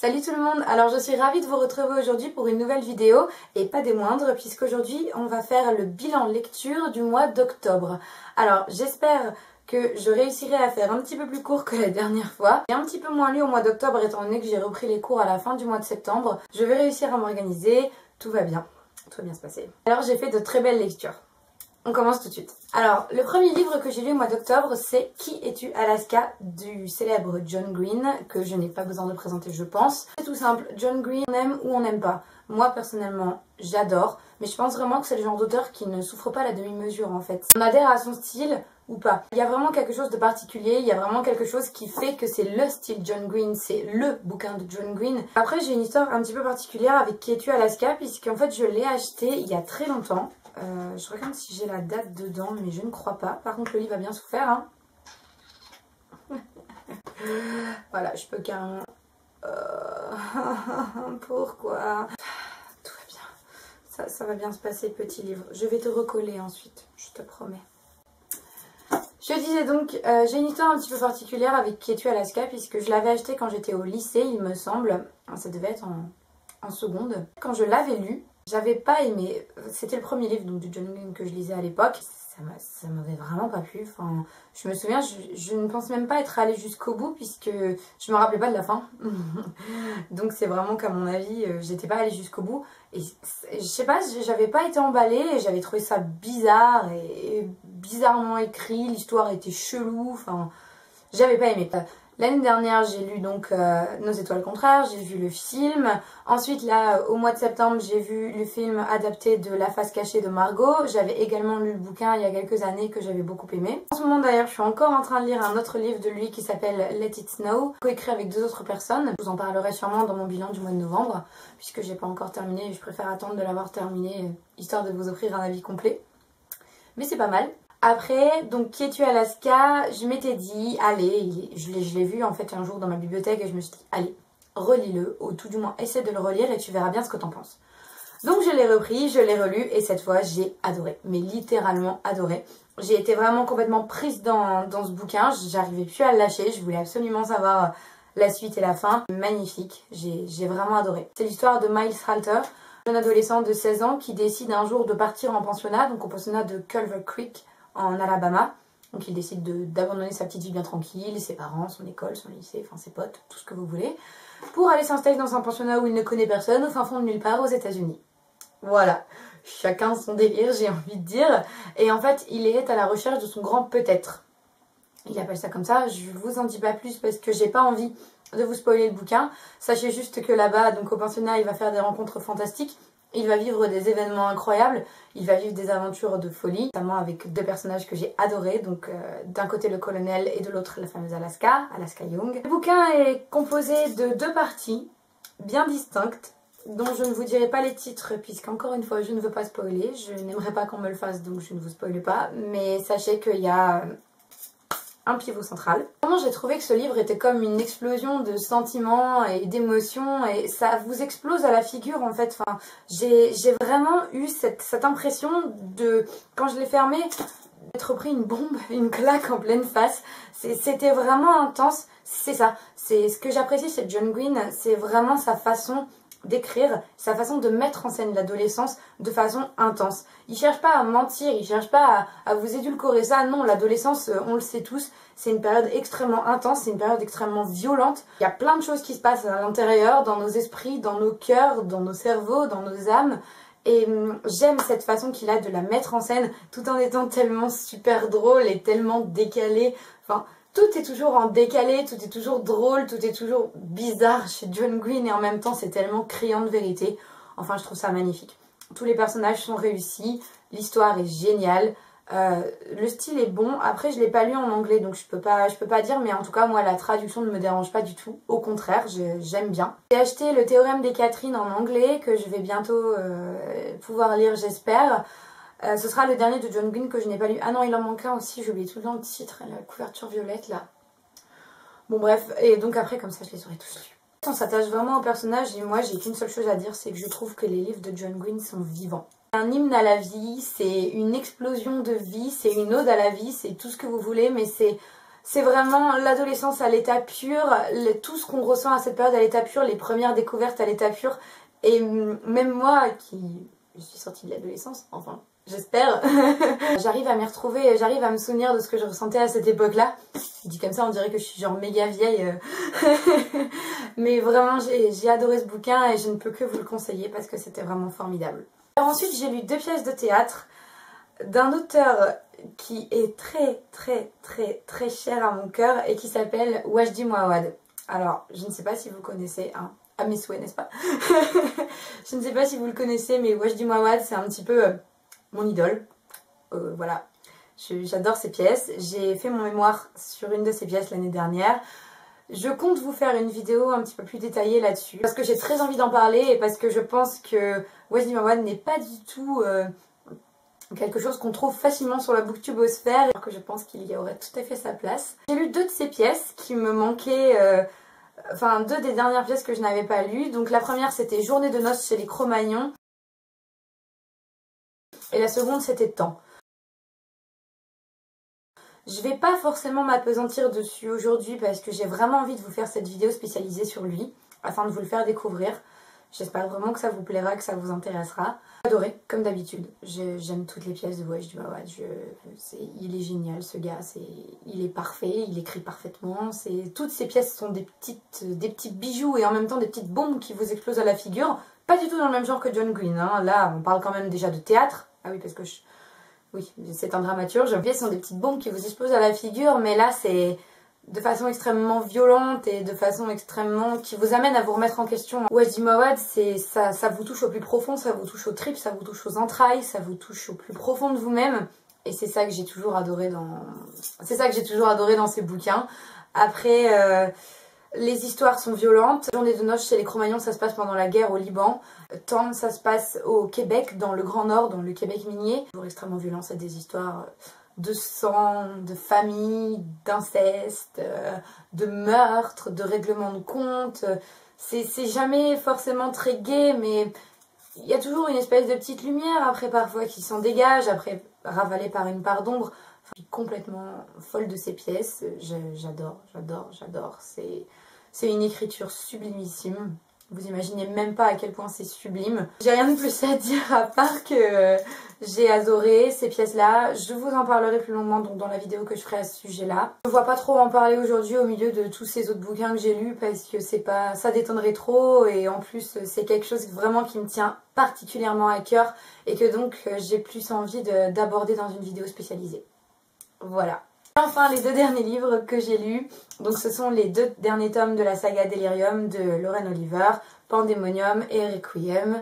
Salut tout le monde, alors je suis ravie de vous retrouver aujourd'hui pour une nouvelle vidéo et pas des moindres puisqu'aujourd'hui on va faire le bilan lecture du mois d'octobre. Alors j'espère que je réussirai à faire un petit peu plus court que la dernière fois et un petit peu moins lu au mois d'octobre étant donné que j'ai repris les cours à la fin du mois de septembre. Je vais réussir à m'organiser, tout va bien se passer. Alors j'ai fait de très belles lectures. On commence tout de suite. Alors, le premier livre que j'ai lu au mois d'octobre, c'est Qui es-tu Alaska du célèbre John Green, que je n'ai pas besoin de présenter, je pense. C'est tout simple, John Green, on aime ou on n'aime pas. Moi, personnellement, j'adore, mais je pense vraiment que c'est le genre d'auteur qui ne souffre pas la demi-mesure, en fait. On adhère à son style ou pas. Il y a vraiment quelque chose de particulier, il y a vraiment quelque chose qui fait que c'est le style John Green, c'est le bouquin de John Green. Après, j'ai une histoire un petit peu particulière avec Qui es-tu Alaska, puisqu'en fait, je l'ai acheté il y a très longtemps. Je regarde si j'ai la date dedans, mais je ne crois pas. Par contre, le livre a bien souffert. Hein. Voilà, je peux carrément... Pourquoi? Tout va bien. Ça va bien se passer, petit livre. Je vais te recoller ensuite, je te promets. Je disais donc, j'ai une histoire un petit peu particulière avec Qui es-tu Alaska, puisque je l'avais acheté quand j'étais au lycée, il me semble. Ça devait être en seconde. Quand je l'avais lu, j'avais pas aimé. C'était le premier livre donc, de John Green que je lisais à l'époque. Ça m'avait vraiment pas plu. Enfin, je me souviens, je ne pense même pas être allée jusqu'au bout puisque je me rappelais pas de la fin. Donc c'est vraiment qu'à mon avis, j'étais pas allée jusqu'au bout. Et je sais pas, j'avais pas été emballée et j'avais trouvé ça bizarre et bizarrement écrit. L'histoire était chelou. Enfin, j'avais pas aimé. L'année dernière, j'ai lu donc Nos étoiles contraires, j'ai vu le film. Ensuite, là, au mois de septembre, j'ai vu le film adapté de La face cachée de Margot. J'avais également lu le bouquin il y a quelques années que j'avais beaucoup aimé. En ce moment d'ailleurs, je suis encore en train de lire un autre livre de lui qui s'appelle Let It Snow, coécrit avec 2 autres personnes. Je vous en parlerai sûrement dans mon bilan du mois de novembre, puisque j'ai pas encore terminé et je préfère attendre de l'avoir terminé, histoire de vous offrir un avis complet. Mais c'est pas mal. Après, donc Qui es-tu Alaska, je m'étais dit, allez, je l'ai vu en fait un jour dans ma bibliothèque et je me suis dit, allez, relis-le, ou tout du moins essaie de le relire et tu verras bien ce que t'en penses. Donc je l'ai repris, je l'ai relu et cette fois j'ai adoré, mais littéralement adoré. J'ai été vraiment complètement prise dans ce bouquin, j'arrivais plus à le lâcher, je voulais absolument savoir la suite et la fin. Magnifique, j'ai vraiment adoré. C'est l'histoire de Miles Halter, jeune adolescent de 16 ans qui décide un jour de partir en pensionnat, donc au pensionnat de Culver Creek, en Alabama. Donc il décide d'abandonner sa petite vie bien tranquille, ses parents, son école, son lycée, enfin ses potes, tout ce que vous voulez, pour aller s'installer dans un pensionnat où il ne connaît personne, au fin fond de nulle part, aux États-Unis. Voilà, chacun son délire, j'ai envie de dire. Et en fait, il est à la recherche de son grand peut-être. Il appelle ça comme ça, je vous en dis pas plus parce que j'ai pas envie de vous spoiler le bouquin. Sachez juste que là-bas, donc au pensionnat, il va faire des rencontres fantastiques. Il va vivre des événements incroyables, il va vivre des aventures de folie, notamment avec 2 personnages que j'ai adorés, donc d'un côté le colonel et de l'autre la fameuse Alaska Young. Le bouquin est composé de 2 parties bien distinctes, dont je ne vous dirai pas les titres puisqu'encore une fois je ne veux pas spoiler, je n'aimerais pas qu'on me le fasse donc je ne vous spoile pas, mais sachez qu'il y a un pivot central. Vraiment, j'ai trouvé que ce livre était comme une explosion de sentiments et d'émotions et ça vous explose à la figure en fait. Enfin, j'ai vraiment eu cette impression de, quand je l'ai fermé, d'être pris une bombe, une claque en pleine face. C'était vraiment intense. C'est ça. C'est ce que j'apprécie chez John Green, c'est vraiment sa façon d'écrire, sa façon de mettre en scène l'adolescence de façon intense. Il cherche pas à mentir, il cherche pas à vous édulcorer ça. Non, l'adolescence, on le sait tous, c'est une période extrêmement intense, c'est une période extrêmement violente. Il y a plein de choses qui se passent à l'intérieur, dans nos esprits, dans nos cœurs, dans nos cerveaux, dans nos âmes. Et j'aime cette façon qu'il a de la mettre en scène tout en étant tellement super drôle et tellement décalé. Enfin, tout est toujours en décalé, tout est toujours drôle, tout est toujours bizarre chez John Green et en même temps c'est tellement criant de vérité. Enfin, je trouve ça magnifique. Tous les personnages sont réussis, l'histoire est géniale, le style est bon. Après, je ne l'ai pas lu en anglais donc je peux pas dire, mais en tout cas, moi, la traduction ne me dérange pas du tout. Au contraire, j'aime bien. J'ai acheté le Théorème des Catherine en anglais que je vais bientôt pouvoir lire, j'espère. Ce sera le dernier de John Green que je n'ai pas lu. Ah non, il en manque un aussi, j'ai oublié tout le temps le titre, la couverture violette là. Bon bref, et donc après comme ça je les aurai tous lus. On s'attache vraiment au personnage et moi j'ai qu'une seule chose à dire, c'est que je trouve que les livres de John Green sont vivants. C'est un hymne à la vie, c'est une explosion de vie, c'est une ode à la vie, c'est tout ce que vous voulez, mais C'est vraiment l'adolescence à l'état pur, tout ce qu'on ressent à cette période à l'état pur, les premières découvertes à l'état pur. Et même moi qui je suis sortie de l'adolescence, enfin j'espère, j'arrive à m'y retrouver, j'arrive à me souvenir de ce que je ressentais à cette époque-là. Dit comme ça on dirait que je suis genre méga vieille. Mais vraiment j'ai adoré ce bouquin et je ne peux que vous le conseiller parce que c'était vraiment formidable. Alors ensuite j'ai lu 2 pièces de théâtre d'un auteur qui est très cher à mon cœur et qui s'appelle Wajdi Mouawad. Alors, je ne sais pas si vous connaissez, hein, à mes souhaits, n'est-ce pas? Je ne sais pas si vous le connaissez, mais Wajdi Mouawad, c'est un petit peu mon idole. Voilà, j'adore ses pièces. J'ai fait mon mémoire sur une de ses pièces l'année dernière. Je compte vous faire une vidéo un petit peu plus détaillée là-dessus, parce que j'ai très envie d'en parler et parce que je pense que Wajdi Mouawad n'est pas du tout... quelque chose qu'on trouve facilement sur la booktubosphère, alors que je pense qu'il y aurait tout à fait sa place. J'ai lu 2 de ces pièces qui me manquaient, enfin 2 des dernières pièces que je n'avais pas lues. Donc la première c'était Journée de noces chez les Cro-Magnons et la seconde c'était Temps. Je vais pas forcément m'appesantir dessus aujourd'hui parce que j'ai vraiment envie de vous faire cette vidéo spécialisée sur lui afin de vous le faire découvrir. J'espère vraiment que ça vous plaira, que ça vous intéressera. J'ai adoré, comme d'habitude. J'aime toutes les pièces de Wajdi Mouawad. Il est génial ce gars, il est parfait, il écrit parfaitement. Toutes ces pièces sont des petits bijoux et en même temps des petites bombes qui vous explosent à la figure. Pas du tout dans le même genre que John Green. Hein. Là, on parle quand même déjà de théâtre. Ah oui, parce que oui, c'est un dramaturge. Les pièces sont des petites bombes qui vous explosent à la figure, mais là, c'est de façon extrêmement violente et de façon extrêmement qui vous amène à vous remettre en question. Wajdi Mouawad, ça vous touche au plus profond, ça vous touche aux tripes, ça vous touche aux entrailles, ça vous touche au plus profond de vous-même. Et c'est ça que j'ai toujours adoré dans ces bouquins. Après, les histoires sont violentes. Journée de noces chez les Cro-Magnons, ça se passe pendant la guerre au Liban. Temps, ça se passe au Québec, dans le Grand Nord, dans le Québec minier. Toujours extrêmement violent, c'est des histoires de sang, de famille, d'inceste, de meurtre, de règlement de compte. C'est jamais forcément très gai, mais il y a toujours une espèce de petite lumière après parfois qui s'en dégage, après ravalée par une part d'ombre. Enfin, je suis complètement folle de ces pièces, j'adore. C'est une écriture sublimissime. Vous imaginez même pas à quel point c'est sublime. J'ai rien de plus à dire à part que j'ai adoré ces pièces-là. Je vous en parlerai plus longuement donc dans la vidéo que je ferai à ce sujet-là. Je ne vois pas trop en parler aujourd'hui au milieu de tous ces autres bouquins que j'ai lus parce que ça détonnerait trop et en plus c'est quelque chose vraiment qui me tient particulièrement à cœur et que donc j'ai plus envie d'aborder dans une vidéo spécialisée. Voilà. Enfin, les 2 derniers livres que j'ai lus, donc ce sont les 2 derniers tomes de la saga Delirium de Lauren Oliver, Pandemonium et Requiem.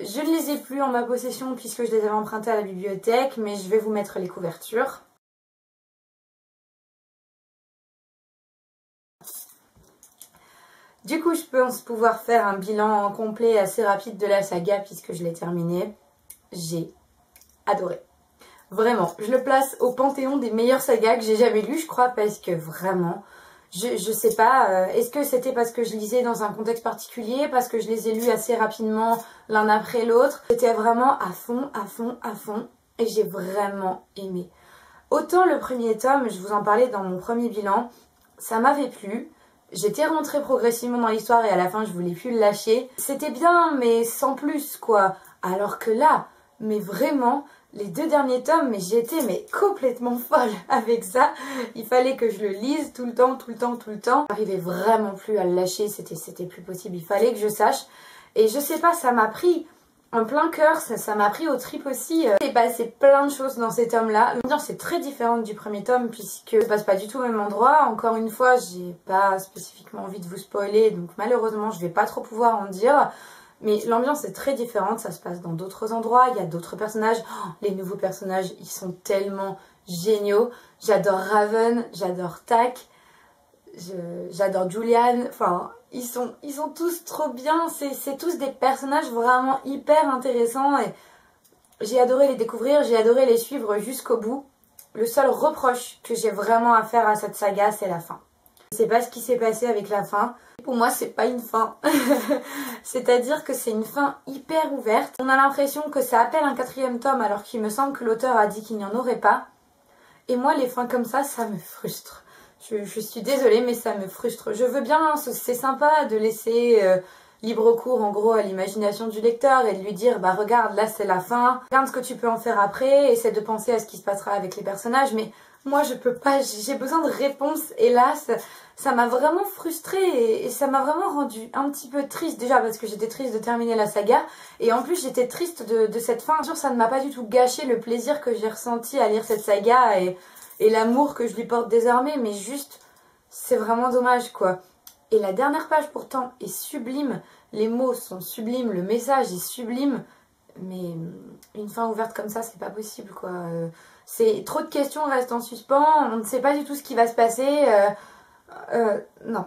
Je ne les ai plus en ma possession puisque je les avais empruntés à la bibliothèque, mais je vais vous mettre les couvertures. Du coup, je pense pouvoir faire un bilan complet assez rapide de la saga puisque je l'ai terminée. J'ai adoré. Vraiment, je le place au panthéon des meilleures sagas que j'ai jamais lues, je crois, parce que vraiment, je sais pas, est-ce que c'était parce que je lisais dans un contexte particulier, parce que je les ai lus assez rapidement l'un après l'autre. J'étais vraiment à fond, et j'ai vraiment aimé. Autant le premier tome, je vous en parlais dans mon premier bilan, ça m'avait plu. J'étais rentrée progressivement dans l'histoire et à la fin, je voulais plus le lâcher. C'était bien, mais sans plus, quoi. Alors que là, mais vraiment... Les 2 derniers tomes, mais j'étais complètement folle avec ça. Il fallait que je le lise tout le temps. J'arrivais vraiment plus à le lâcher, c'était plus possible. Il fallait que je sache. Et je sais pas, ça m'a pris en plein cœur, ça m'a pris aux tripes aussi. Il s'est passé plein de choses dans ces tomes-là. L'ambiance est très différente du premier tome puisque ça se passe pas du tout au même endroit. Encore une fois, j'ai pas spécifiquement envie de vous spoiler, donc malheureusement, je vais pas trop pouvoir en dire. Mais l'ambiance est très différente, ça se passe dans d'autres endroits, il y a d'autres personnages. Oh, les nouveaux personnages, ils sont tellement géniaux. J'adore Raven, j'adore Tak, j'adore Julian. Enfin, ils sont tous trop bien. C'est tous des personnages vraiment hyper intéressants. Et j'ai adoré les découvrir, j'ai adoré les suivre jusqu'au bout. Le seul reproche que j'ai vraiment à faire à cette saga, c'est la fin. Je sais pas ce qui s'est passé avec la fin. Pour moi, c'est pas une fin. C'est-à-dire que c'est une fin hyper ouverte. On a l'impression que ça appelle un 4e tome alors qu'il me semble que l'auteur a dit qu'il n'y en aurait pas. Et moi, les fins comme ça me frustre. Je suis désolée, mais ça me frustre. Je veux bien, hein, c'est sympa de laisser libre cours en gros à l'imagination du lecteur et de lui dire bah regarde, là c'est la fin, regarde ce que tu peux en faire après, essaie de penser à ce qui se passera avec les personnages, mais moi je peux pas, j'ai besoin de réponses, hélas. Ça m'a vraiment frustrée et ça m'a vraiment rendue un petit peu triste, déjà parce que j'étais triste de terminer la saga et en plus j'étais triste de cette fin. Bien sûr, ça ne m'a pas du tout gâché le plaisir que j'ai ressenti à lire cette saga et l'amour que je lui porte désormais, mais juste c'est vraiment dommage quoi. Et la dernière page pourtant est sublime, les mots sont sublimes, le message est sublime, mais une fin ouverte comme ça c'est pas possible quoi. C'est trop de questions restent en suspens, on ne sait pas du tout ce qui va se passer. Non,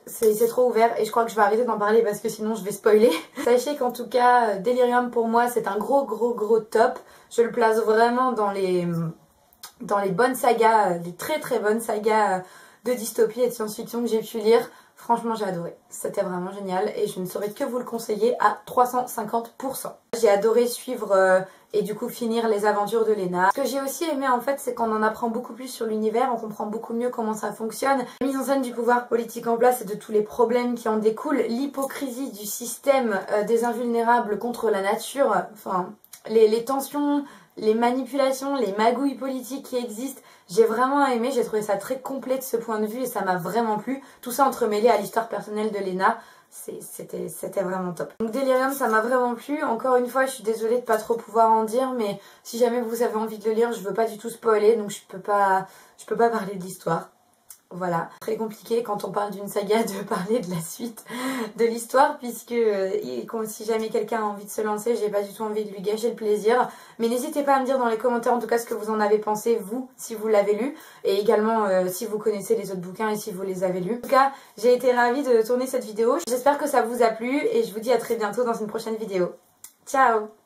c'est trop ouvert et je crois que je vais arrêter d'en parler parce que sinon je vais spoiler. Sachez qu'en tout cas, Delirium pour moi c'est un gros top. Je le place vraiment dans les bonnes sagas, les très bonnes sagas de dystopie et de science-fiction que j'ai pu lire. Franchement j'ai adoré, c'était vraiment génial et je ne saurais que vous le conseiller à 350%. J'ai adoré suivre et du coup finir les aventures de Lena. Ce que j'ai aussi aimé en fait c'est qu'on en apprend beaucoup plus sur l'univers, on comprend beaucoup mieux comment ça fonctionne. La mise en scène du pouvoir politique en place et de tous les problèmes qui en découlent, l'hypocrisie du système des invulnérables contre la nature, enfin les tensions, les manipulations, les magouilles politiques qui existent. J'ai vraiment aimé, j'ai trouvé ça très complet de ce point de vue et ça m'a vraiment plu. Tout ça entremêlé à l'histoire personnelle de Lena, c'était vraiment top. Donc Delirium, ça m'a vraiment plu. Encore une fois, je suis désolée de pas trop pouvoir en dire, mais si jamais vous avez envie de le lire, je veux pas du tout spoiler, donc je peux pas parler de l'histoire. Voilà, très compliqué quand on parle d'une saga de parler de la suite de l'histoire puisque si jamais quelqu'un a envie de se lancer, j'ai pas du tout envie de lui gâcher le plaisir. Mais n'hésitez pas à me dire dans les commentaires en tout cas ce que vous en avez pensé, vous, si vous l'avez lu. Et également si vous connaissez les autres bouquins et si vous les avez lus. En tout cas, j'ai été ravie de tourner cette vidéo. J'espère que ça vous a plu et je vous dis à très bientôt dans une prochaine vidéo. Ciao!